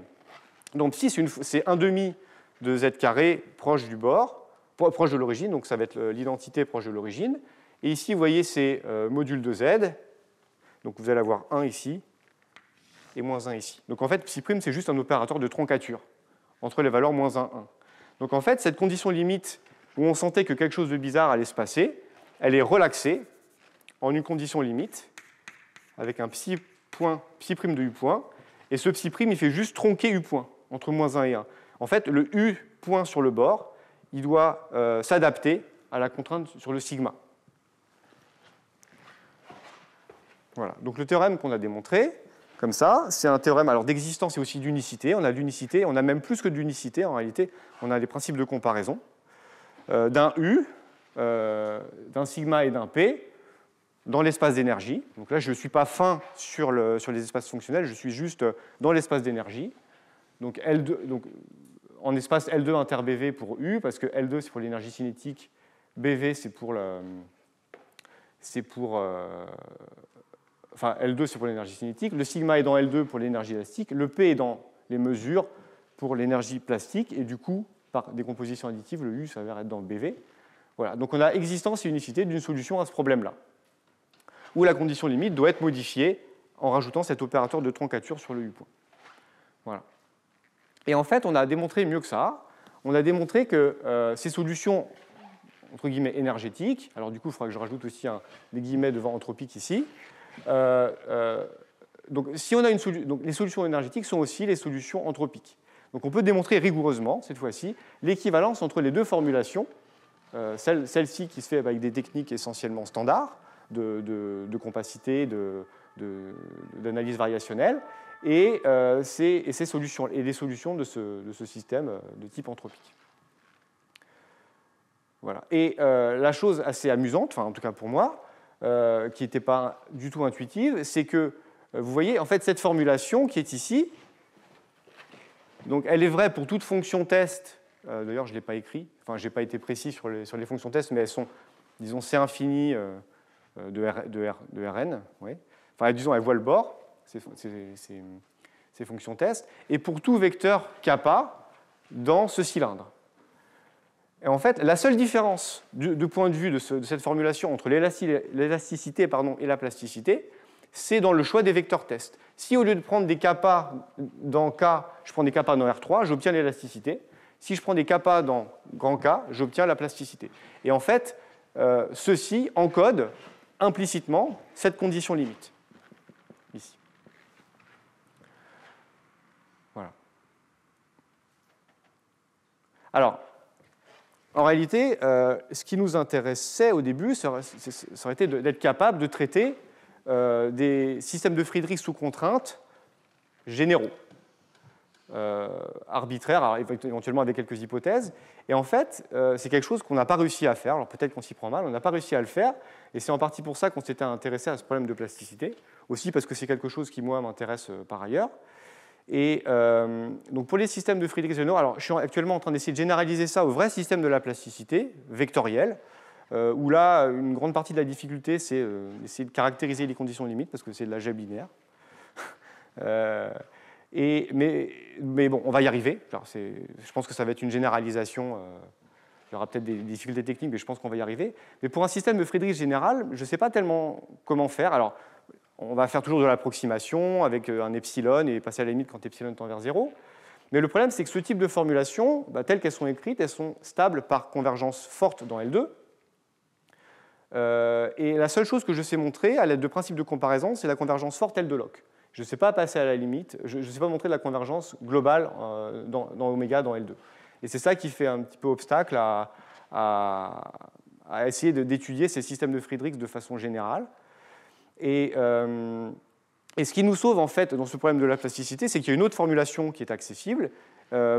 Donc psi, c'est 1/2 de z carré proche du bord, proche de l'origine, donc ça va être l'identité proche de l'origine. Et ici, vous voyez, c'est module de z. Donc vous allez avoir 1 ici et moins 1 ici. Donc en fait, psi', c'est juste un opérateur de troncature entre les valeurs moins 1, 1. Donc en fait, cette condition limite où on sentait que quelque chose de bizarre allait se passer, elle est relaxée en une condition limite avec un psi' de U point, et ce psi', il fait juste tronquer U point entre moins 1 et 1. En fait, le U point sur le bord, il doit s'adapter à la contrainte sur le sigma. Voilà. Donc le théorème qu'on a démontré, comme ça, c'est un théorème d'existence et aussi d'unicité. On a l'unicité, on a même plus que de l'unicité en réalité. On a des principes de comparaison d'un U, d'un sigma et d'un P dans l'espace d'énergie. Donc là, je ne suis pas fin sur les espaces fonctionnels, je suis juste dans l'espace d'énergie. Donc, en espace L2 inter BV pour U, parce que L2 c'est pour l'énergie cinétique, BV c'est pour L2 c'est pour l'énergie cinétique, le sigma est dans L2 pour l'énergie élastique, le P est dans les mesures pour l'énergie plastique, et du coup, par décomposition additive, le U s'avère être dans le BV. Voilà. Donc on a existence et unicité d'une solution à ce problème-là, où la condition limite doit être modifiée en rajoutant cet opérateur de troncature sur le U point. Voilà. Et en fait, on a démontré mieux que ça. On a démontré que ces solutions, entre guillemets, énergétiques, alors du coup, il faudra que je rajoute aussi des guillemets devant anthropique ici. Donc, si on a donc, les solutions énergétiques sont aussi les solutions anthropiques. Donc, on peut démontrer rigoureusement, cette fois-ci, l'équivalence entre les deux formulations, celle-ci qui se fait avec des techniques essentiellement standards de compacité, d'analyse variationnelle, et ces solutions, et les solutions de ce système de type anthropique. Voilà. Et la chose assez amusante, enfin en tout cas pour moi, qui n'était pas du tout intuitive, c'est que, vous voyez, en fait, cette formulation qui est ici, donc elle est vraie pour toute fonction test, d'ailleurs je ne l'ai pas écrit, enfin je n'ai pas été précis sur les fonctions test, mais elles sont, disons, C infini de Rn, oui. Enfin disons, elles voient le bord, ces fonctions test, et pour tout vecteur kappa dans ce cylindre. Et en fait, la seule différence du point de vue de cette formulation entre l'élasticité et la plasticité, c'est dans le choix des vecteurs test. Si au lieu de prendre des kappa dans K, je prends des kappa dans R3, j'obtiens l'élasticité. Si je prends des kappa dans grand K, j'obtiens la plasticité. Et en fait, ceci encode implicitement cette condition limite. Ici. Voilà. Alors, en réalité, ce qui nous intéressait au début, ça aurait été d'être capable de traiter des systèmes de Friedrich sous contrainte généraux, arbitraires, alors éventuellement avec quelques hypothèses. Et en fait, c'est quelque chose qu'on n'a pas réussi à faire. Alors peut-être qu'on s'y prend mal, on n'a pas réussi à le faire. Et c'est en partie pour ça qu'on s'était intéressé à ce problème de plasticité. Aussi parce que c'est quelque chose qui, moi, m'intéresse par ailleurs. Et donc pour les systèmes de Friedrich généraux, alors je suis actuellement en train d'essayer de généraliser ça au vrai système de la plasticité vectorielle, où là, une grande partie de la difficulté, c'est d'essayer de caractériser les conditions limites, parce que c'est de l'algèbre binaire. Mais bon, on va y arriver. Alors, je pense que ça va être une généralisation. Il y aura peut-être des difficultés techniques, mais je pense qu'on va y arriver. Mais pour un système de Friedrich général, je ne sais pas tellement comment faire. Alors, on va faire toujours de l'approximation avec un epsilon et passer à la limite quand epsilon tend vers 0. Mais le problème, c'est que ce type de formulations, telles qu'elles sont écrites, elles sont stables par convergence forte dans L2. Et la seule chose que je sais montrer à l'aide de principes de comparaison, c'est la convergence forte L de Locke. Je ne sais pas passer à la limite, je ne sais pas montrer de la convergence globale dans oméga dans L2. Et c'est ça qui fait un petit peu obstacle à essayer d'étudier ces systèmes de Friedrich de façon générale. Et ce qui nous sauve en fait dans ce problème de la plasticité, c'est qu'il y a une autre formulation qui est accessible,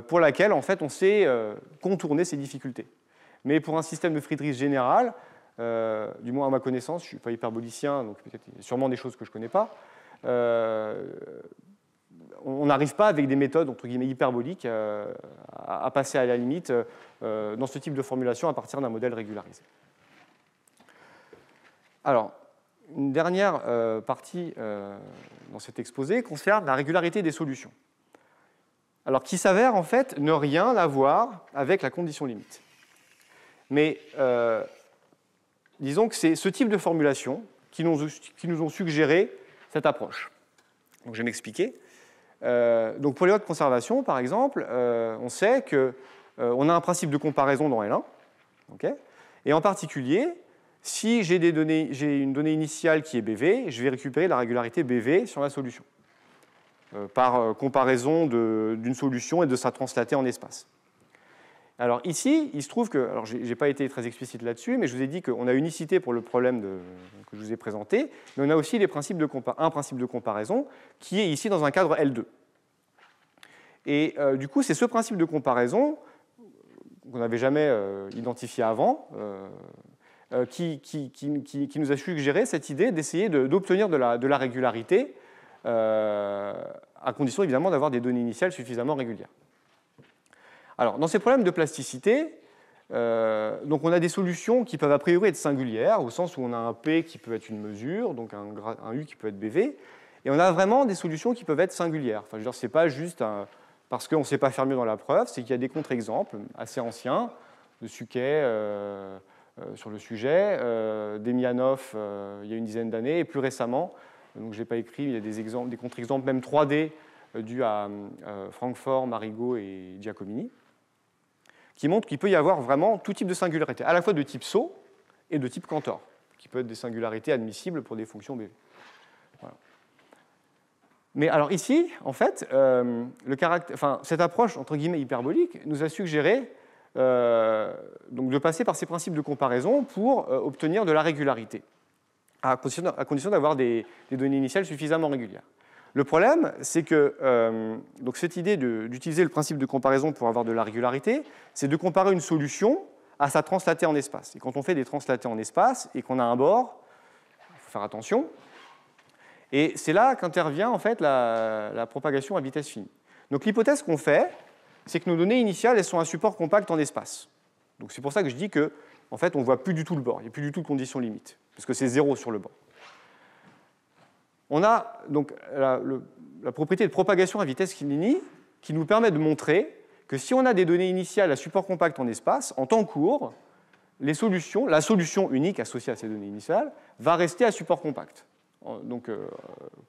pour laquelle en fait on sait contourner ces difficultés. Mais pour un système de Friedrich général, du moins à ma connaissance, je ne suis pas hyperbolicien, donc peut-être il y a sûrement des choses que je ne connais pas, on n'arrive pas avec des méthodes entre guillemets hyperboliques à passer à la limite dans ce type de formulation à partir d'un modèle régularisé. Alors, une dernière partie dans cet exposé concerne la régularité des solutions. Alors, qui s'avère en fait ne rien avoir avec la condition limite. Mais disons que c'est ce type de formulation qui nous ont suggéré cette approche. Donc, je vais m'expliquer. Donc pour les lois de conservation, par exemple, on sait qu'on a un principe de comparaison dans L1. Okay, et en particulier, si j'ai une donnée initiale qui est BV, je vais récupérer la régularité BV sur la solution, par comparaison d'une solution et de sa translatée en espace. Alors ici, il se trouve que, alors je n'ai pas été très explicite là-dessus, mais je vous ai dit qu'on a unicité pour le problème que je vous ai présenté, mais on a aussi un principe de comparaison qui est ici dans un cadre L2. Et du coup, c'est ce principe de comparaison qu'on n'avait jamais identifié avant, qui nous a suggéré cette idée d'essayer d'obtenir de la régularité, à condition évidemment d'avoir des données initiales suffisamment régulières. Alors, dans ces problèmes de plasticité, donc on a des solutions qui peuvent a priori être singulières, au sens où on a un P qui peut être une mesure, donc un U qui peut être BV, et on a vraiment des solutions qui peuvent être singulières. Enfin, je veux dire, c'est pas juste parce qu'on ne sait pas faire mieux dans la preuve, c'est qu'il y a des contre-exemples assez anciens, de Suquet sur le sujet, d'Emianov il y a une dizaine d'années, et plus récemment, donc je n'ai pas écrit, il y a des contre-exemples même 3D dus à Francfort, Marigot et Giacomini, qui montrent qu'il peut y avoir vraiment tout type de singularité, à la fois de type SO et de type Cantor, qui peuvent être des singularités admissibles pour des fonctions BV. Voilà. Mais alors ici, en fait, cette approche entre guillemets hyperbolique nous a suggéré donc de passer par ces principes de comparaison pour obtenir de la régularité, à condition d'avoir des données initiales suffisamment régulières. Le problème, c'est que donc cette idée d'utiliser le principe de comparaison pour avoir de la régularité, c'est de comparer une solution à sa translatée en espace. Et quand on fait des translatés en espace et qu'on a un bord, il faut faire attention. Et c'est là qu'intervient en fait la propagation à vitesse finie. Donc l'hypothèse qu'on fait, c'est que nos données initiales, elles sont un support compact en espace. Donc c'est pour ça que je dis que en fait, on ne voit plus du tout le bord, il n'y a plus du tout de conditions limites, parce que c'est 0 sur le bord. On a donc la propriété de propagation à vitesse finie qui nous permet de montrer que si on a des données initiales à support compact en espace, en temps court, la solution unique associée à ces données initiales va rester à support compact. Donc,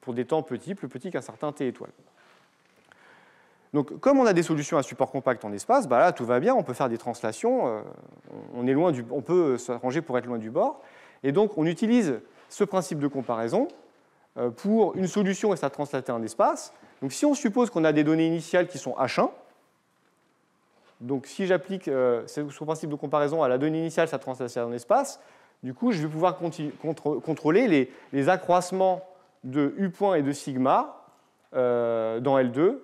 pour des temps petits, plus petits qu'un certain t étoile. Donc, comme on a des solutions à support compact en espace, bah là, tout va bien, on peut faire des translations, on peut s'arranger pour être loin du bord, et donc on utilise ce principe de comparaison pour une solution et sa translatée en espace. Donc, si on suppose qu'on a des données initiales qui sont H1, donc si j'applique ce principe de comparaison à la donnée initiale, sa translatée en espace, du coup, je vais pouvoir contrôler les accroissements de U point et de sigma dans L2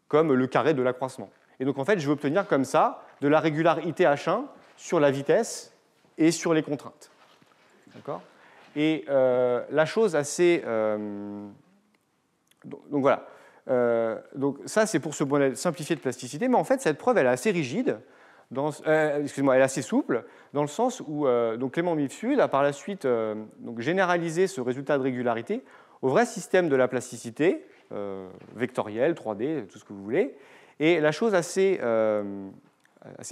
comme le carré de l'accroissement. Et donc, en fait, je vais obtenir comme ça de la régularité H1 sur la vitesse et sur les contraintes. D'accord ? Et la chose assez... donc voilà. Donc ça, c'est pour ce modèle simplifié de plasticité, mais en fait, cette preuve, elle est assez rigide. Elle est assez souple, dans le sens où donc Clément Mifsud a par la suite donc généralisé ce résultat de régularité au vrai système de la plasticité, vectoriel, 3D, tout ce que vous voulez. Et la chose assez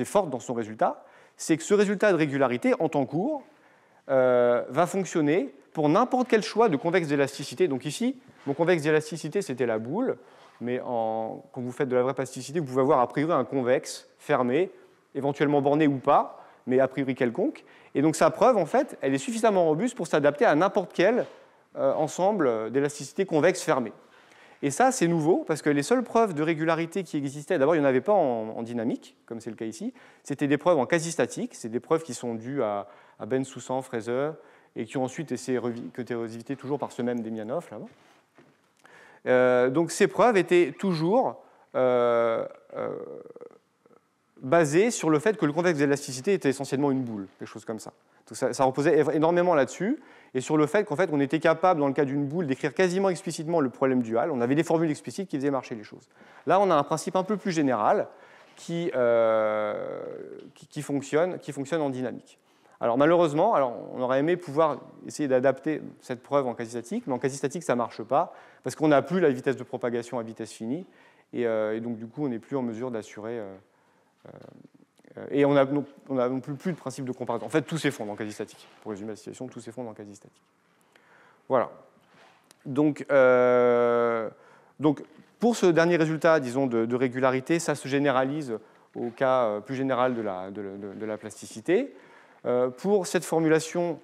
forte dans son résultat, c'est que ce résultat de régularité, en temps court, va fonctionner pour n'importe quel choix de convexe d'élasticité. Donc ici, mon convexe d'élasticité, c'était la boule, mais quand vous faites de la vraie plasticité, vous pouvez avoir a priori un convexe fermé, éventuellement borné ou pas, mais a priori quelconque. Et donc sa preuve, en fait, elle est suffisamment robuste pour s'adapter à n'importe quel ensemble d'élasticité convexe fermé. Et ça, c'est nouveau, parce que les seules preuves de régularité qui existaient, d'abord, il n'y en avait pas en dynamique, comme c'est le cas ici, c'était des preuves en quasi-statique, c'est des preuves qui sont dues à Ben Soussan, Fraser, et qui ont ensuite été revisitées toujours par ce même Demianov, là-bas. Donc ces preuves étaient toujours basées sur le fait que le convexe d'élasticité était essentiellement une boule, quelque chose comme ça. Donc ça reposait énormément là-dessus, et sur le fait qu'en fait, on était capable, dans le cas d'une boule, d'écrire quasiment explicitement le problème dual. On avait des formules explicites qui faisaient marcher les choses. Là, on a un principe un peu plus général qui fonctionne en dynamique. Alors malheureusement, on aurait aimé pouvoir essayer d'adapter cette preuve en quasi-statique, mais en quasi-statique, ça ne marche pas, parce qu'on n'a plus la vitesse de propagation à vitesse finie, et donc du coup, on n'est plus en mesure d'assurer... et on n'a non plus de principe de comparaison. En fait, tout s'effondre en quasi-statique. Pour résumer la situation, tout s'effondre en quasi-statique. Voilà. Donc Donc, pour ce dernier résultat, disons, de régularité, ça se généralise au cas plus général de la plasticité. Pour cette formulation,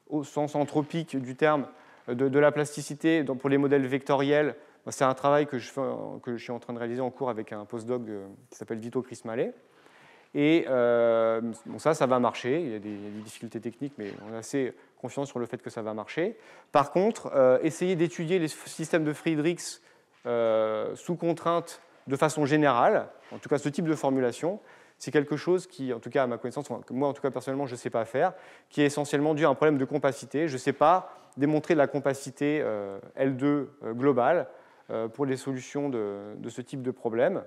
au sens anthropique du terme, de la plasticité pour les modèles vectoriels, c'est un travail que je suis en train de réaliser en cours avec un postdoc qui s'appelle Vito Crismale. Et bon, ça va marcher. Il y a des difficultés techniques, mais on est assez confiant sur le fait que ça va marcher. Par contre, essayer d'étudier les systèmes de Friedrichs sous contrainte de façon générale, en tout cas ce type de formulation, c'est quelque chose qui, en tout cas à ma connaissance, moi en tout cas personnellement je ne sais pas faire, qui est essentiellement dû à un problème de compacité. Je ne sais pas démontrer de la compacité L2 globale pour les solutions de ce type de problème,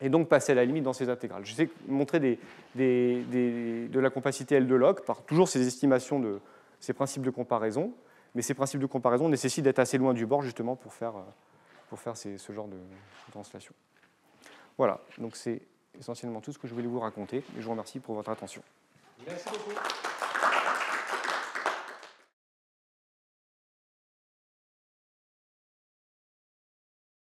et donc passer à la limite dans ces intégrales. Je sais montrer de la compacité L2 log par toujours ces estimations de ces principes de comparaison, mais ces principes de comparaison nécessitent d'être assez loin du bord justement pour faire ce genre de translation. Voilà, donc c'est essentiellement tout ce que je voulais vous raconter, et je vous remercie pour votre attention. Merci beaucoup.